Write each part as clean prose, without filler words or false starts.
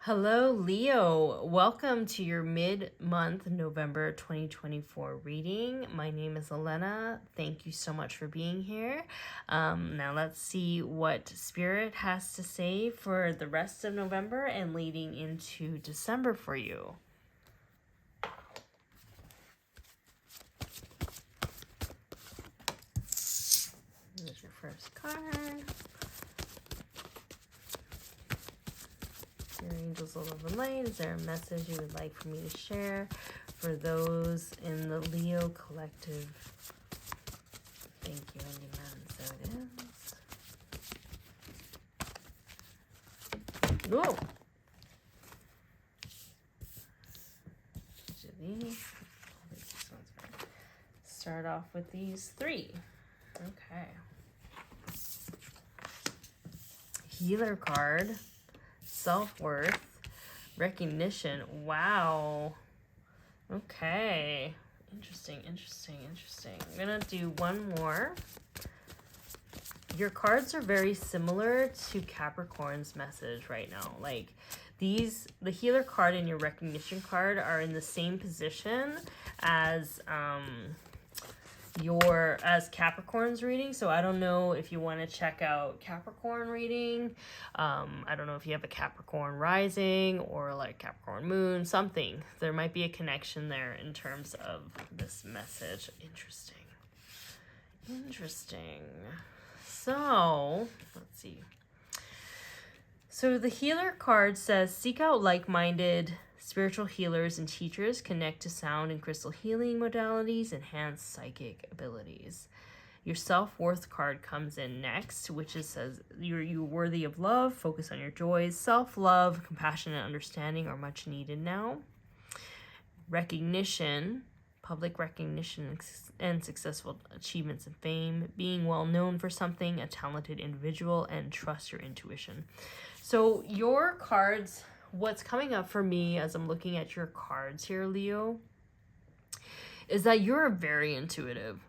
Hello, Leo. Welcome to your mid-month November 2024 reading. My name is Ellena. Thank you so much for being here. Now let's see what Spirit has to say for the rest of November and leading into December for you. Here's your first card. Your angels of love and light, is there a message you would like for me to share for those in the Leo collective? Thank you, Amen. So it is. Whoa! Jody. Start off with these three. Okay. Healer card. Self-worth, recognition. Wow. Okay. Interesting. I'm gonna do one more. Your cards are very similar to Capricorn's message right now. Like the healer card and your recognition card are in the same position as Capricorn's reading. So I don't know if you want to check out Capricorn reading. I don't know if you have a Capricorn rising or like Capricorn moon, something. There might be a connection there in terms of this message. Interesting. So let's see. So the healer card says, seek out like-minded spiritual healers and teachers, connect to sound and crystal healing modalities, enhance psychic abilities. Your self-worth card comes in next, which says you're worthy of love, focus on your joys. Self-love, compassion, and understanding are much needed now. Recognition, public recognition and successful achievements and fame, being well known for something, a talented individual, and trust your intuition. So your cards, what's coming up for me as I'm looking at your cards here, Leo, is that you're very intuitive.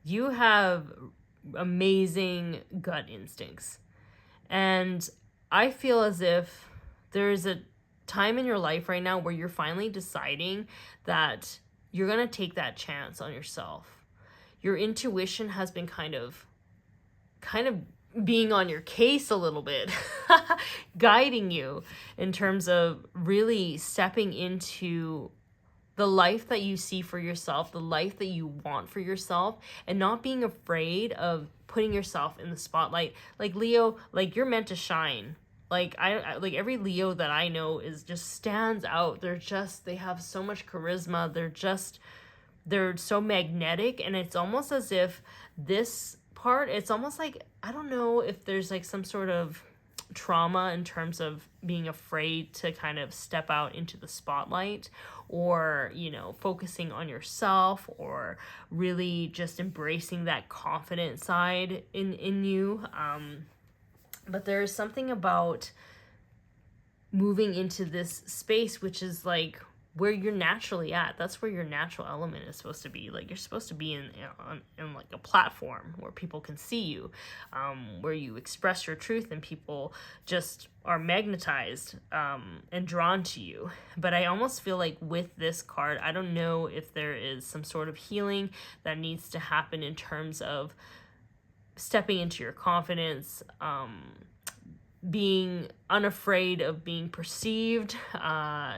You have amazing gut instincts. And I feel as if there's a time in your life right now where you're finally deciding that you're going to take that chance on yourself. Your intuition has been kind of being on your case a little bit, guiding you in terms of really stepping into the life that you see for yourself, the life that you want for yourself, and not being afraid of putting yourself in the spotlight. Like Leo, like you're meant to shine. Like I like every Leo that I know is just stands out. They have so much charisma. They're so magnetic, and it's almost as if this part, it's almost like, I don't know if there's like some sort of trauma in terms of being afraid to kind of step out into the spotlight, or focusing on yourself, or really just embracing that confident side in you. But there's something about moving into this space which is like where you're naturally at. That's where your natural element is supposed to be. Like you're supposed to be in like a platform where people can see you, where you express your truth and people just are magnetized and drawn to you. But I almost feel like with this card, I don't know if there is some sort of healing that needs to happen in terms of stepping into your confidence, being unafraid of being perceived.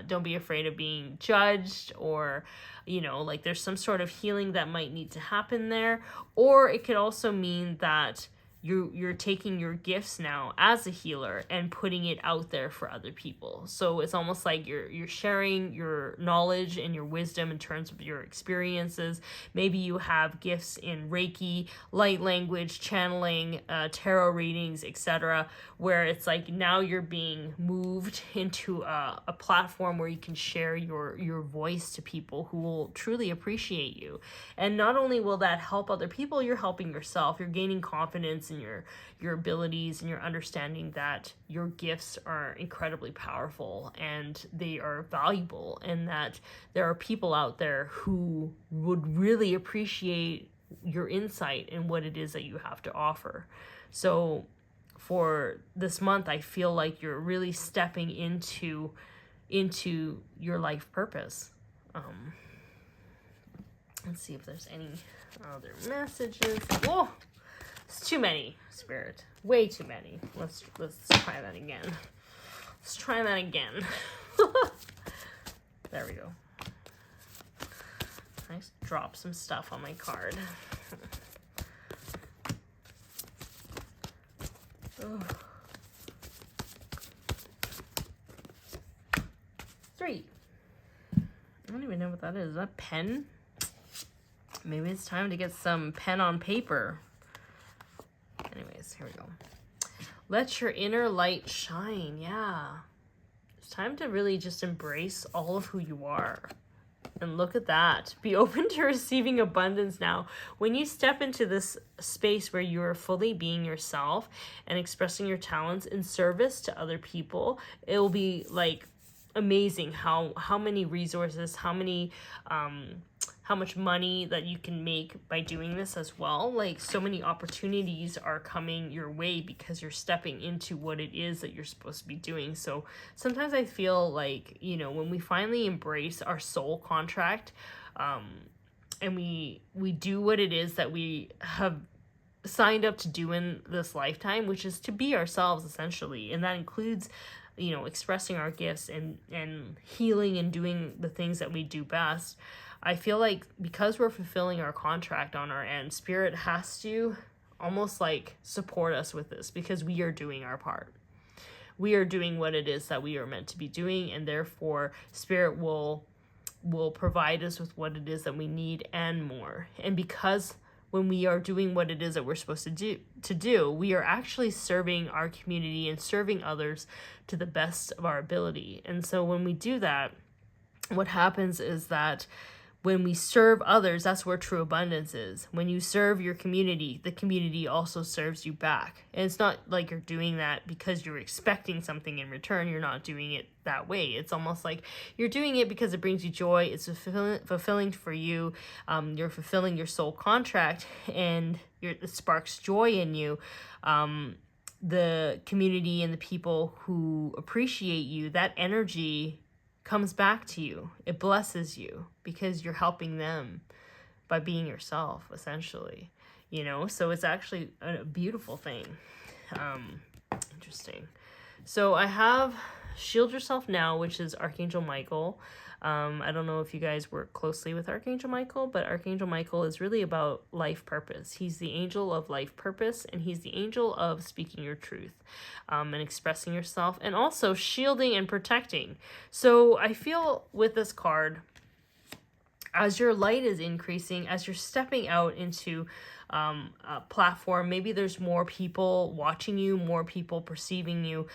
Don't be afraid of being judged, or like there's some sort of healing that might need to happen there. Or it could also mean that you're taking your gifts now as a healer and putting it out there for other people. So it's almost like you're sharing your knowledge and your wisdom in terms of your experiences. Maybe you have gifts in Reiki, light language, channeling, tarot readings, etc., where it's like now you're being moved into a platform where you can share your voice to people who will truly appreciate you. And not only will that help other people, you're helping yourself. You're gaining confidence in your abilities, and you're understanding that your gifts are incredibly powerful and they are valuable, and that there are people out there who would really appreciate your insight and what it is that you have to offer. So for this month, I feel like you're really stepping into your life purpose. Let's see if there's any other messages. Whoa, it's too many, Spirit. Way too many. Let's try that again. Let's try that again. There we go. I just dropped some stuff on my card. Oh. 3. I don't even know what that is. Is that pen? Maybe it's time to get some pen on paper. Anyways, here we go. Let your inner light shine. Yeah. It's time to really just embrace all of who you are. And look at that. Be open to receiving abundance now. When you step into this space where you are fully being yourself and expressing your talents in service to other people, it will be like amazing how many resources, how much money that you can make by doing this as well. Like, so many opportunities are coming your way because you're stepping into what it is that you're supposed to be doing. So sometimes I feel like, you know, when we finally embrace our soul contract, and we do what it is that we have signed up to do in this lifetime, which is to be ourselves essentially, and that includes, you know, expressing our gifts and healing and doing the things that we do best. I feel like because we're fulfilling our contract on our end, Spirit has to almost like support us with this, because we are doing our part. We are doing what it is that we are meant to be doing, and therefore Spirit will provide us with what it is that we need and more. And because when we are doing what it is that we're supposed to do, we are actually serving our community and serving others to the best of our ability. And so when we do that, what happens is that when we serve others, that's where true abundance is. When you serve your community, the community also serves you back. And it's not like you're doing that because you're expecting something in return. You're not doing it that way. It's almost like you're doing it because it brings you joy. It's fulfilling for you. You're fulfilling your soul contract, and it sparks joy in you. The community and the people who appreciate you, that energy comes back to you. It blesses you because you're helping them by being yourself, essentially, you know. So it's actually a beautiful thing. Interesting. So I have Shield Yourself Now, which is Archangel Michael. I don't know if you guys work closely with Archangel Michael, but Archangel Michael is really about life purpose. He's the angel of life purpose, and he's the angel of speaking your truth, and expressing yourself, and also shielding and protecting. So I feel with this card, as your light is increasing, as you're stepping out into a platform, maybe there's more people watching you, more people perceiving you,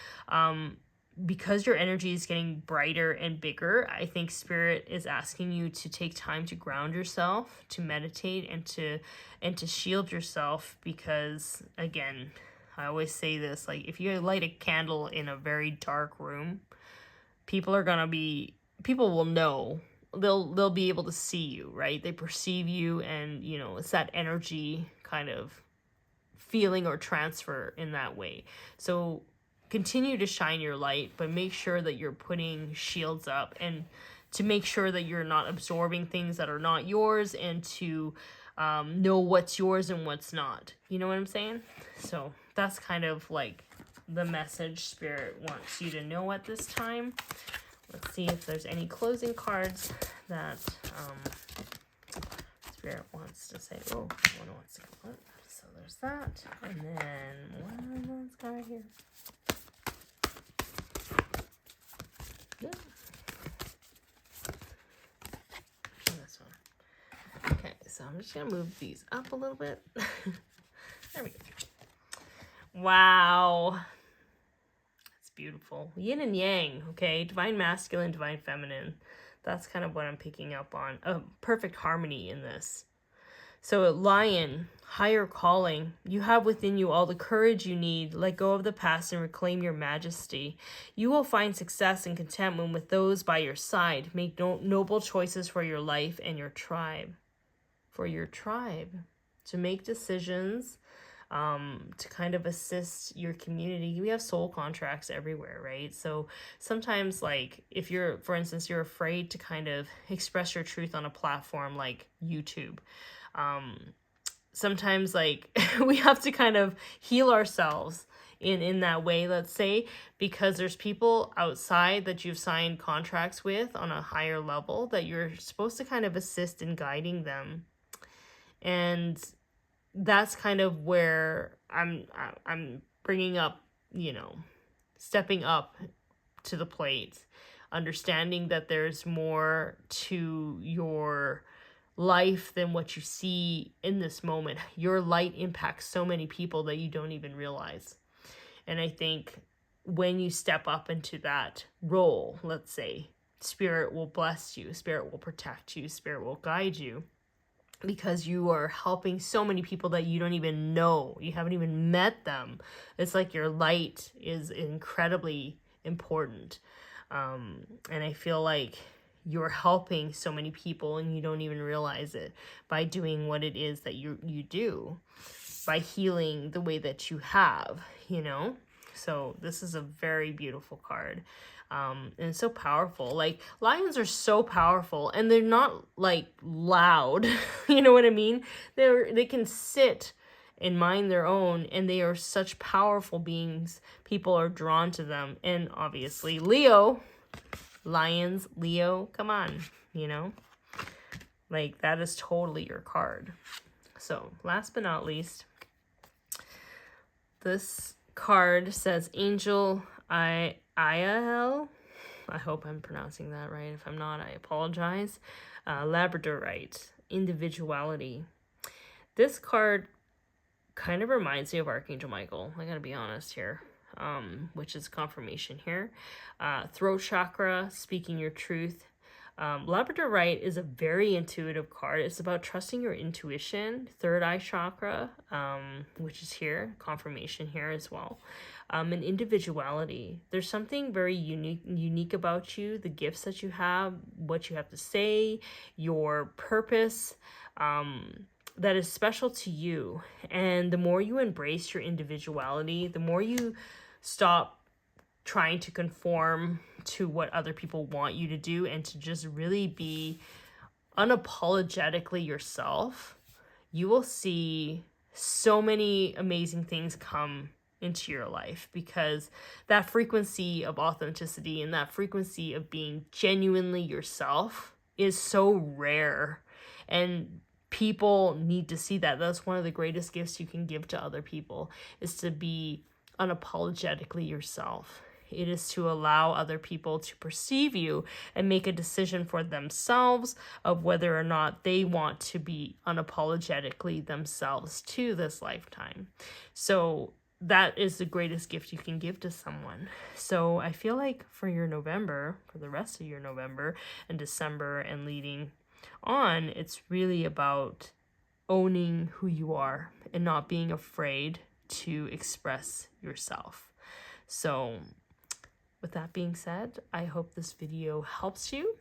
because your energy is getting brighter and bigger. I think Spirit is asking you to take time to ground yourself, to meditate, and to shield yourself, because again, I always say this, like, if you light a candle in a very dark room, people will know. They'll be able to see you, right? They perceive you, and you know, it's that energy kind of feeling or transfer in that way. So continue to shine your light, but make sure that you're putting shields up, and to make sure that you're not absorbing things that are not yours, and to know what's yours and what's not. You know what I'm saying? So that's kind of like the message Spirit wants you to know at this time. Let's see if there's any closing cards that Spirit wants to say. Oh, one wants to come up. So there's that. And then one last card here. Good. This one. Okay, so I'm just going to move these up a little bit. There we go. Wow. Beautiful. Yin and yang, okay? Divine masculine, divine feminine. That's kind of what I'm picking up on. A perfect harmony in this. So Lion, higher calling. You have within you all the courage you need. Let go of the past and reclaim your majesty. You will find success and contentment with those by your side. Make noble choices for your life and your tribe. For your tribe. To make decisions to kind of assist your community. We have soul contracts everywhere, right? So sometimes, like, if you're, for instance, you're afraid to kind of express your truth on a platform like YouTube, sometimes, like, we have to kind of heal ourselves in that way, let's say, because there's people outside that you've signed contracts with on a higher level that you're supposed to kind of assist in guiding them. And that's kind of where I'm bringing up, you know, stepping up to the plate, understanding that there's more to your life than what you see in this moment. Your light impacts so many people that you don't even realize. And I think when you step up into that role, let's say, Spirit will bless you, Spirit will protect you, Spirit will guide you, because you are helping so many people that you don't even know. You haven't even met them. It's like your light is incredibly important. And I feel like you're helping so many people and you don't even realize it by doing what it is that you do, by healing the way that you have, you know? So this is a very beautiful card. And it's so powerful. Like, lions are so powerful, and they're not, like, loud. You know what I mean? They can sit and mind their own, and they are such powerful beings. People are drawn to them. And obviously, Leo, lions, Leo, come on, you know? Like, that is totally your card. So, last but not least, this card says Angel Iael. I hope I'm pronouncing that right. If I'm not, I apologize. Labradorite, individuality. This card kind of reminds me of Archangel Michael. I gotta be honest here. Which is confirmation here. Throat chakra, speaking your truth. Labradorite is a very intuitive card. It's about trusting your intuition. Third eye chakra, which is here, confirmation here as well. And individuality. There's something very unique about you, the gifts that you have, what you have to say, your purpose, that is special to you. And the more you embrace your individuality, the more you stop trying to conform to what other people want you to do and to just really be unapologetically yourself, you will see so many amazing things come into your life, because that frequency of authenticity and that frequency of being genuinely yourself is so rare, and people need to see that. That's one of the greatest gifts you can give to other people, is to be unapologetically yourself. It is to allow other people to perceive you and make a decision for themselves of whether or not they want to be unapologetically themselves to this lifetime. So that is the greatest gift you can give to someone. So I feel like for your November, for the rest of your November and December and leading on, it's really about owning who you are and not being afraid to express yourself. So with that being said, I hope this video helps you.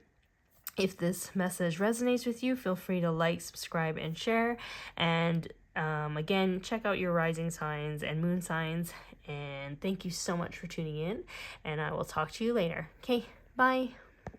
If this message resonates with you, feel free to like, subscribe, and share. And again, check out your rising signs and moon signs. And thank you so much for tuning in. And I will talk to you later. Okay, bye.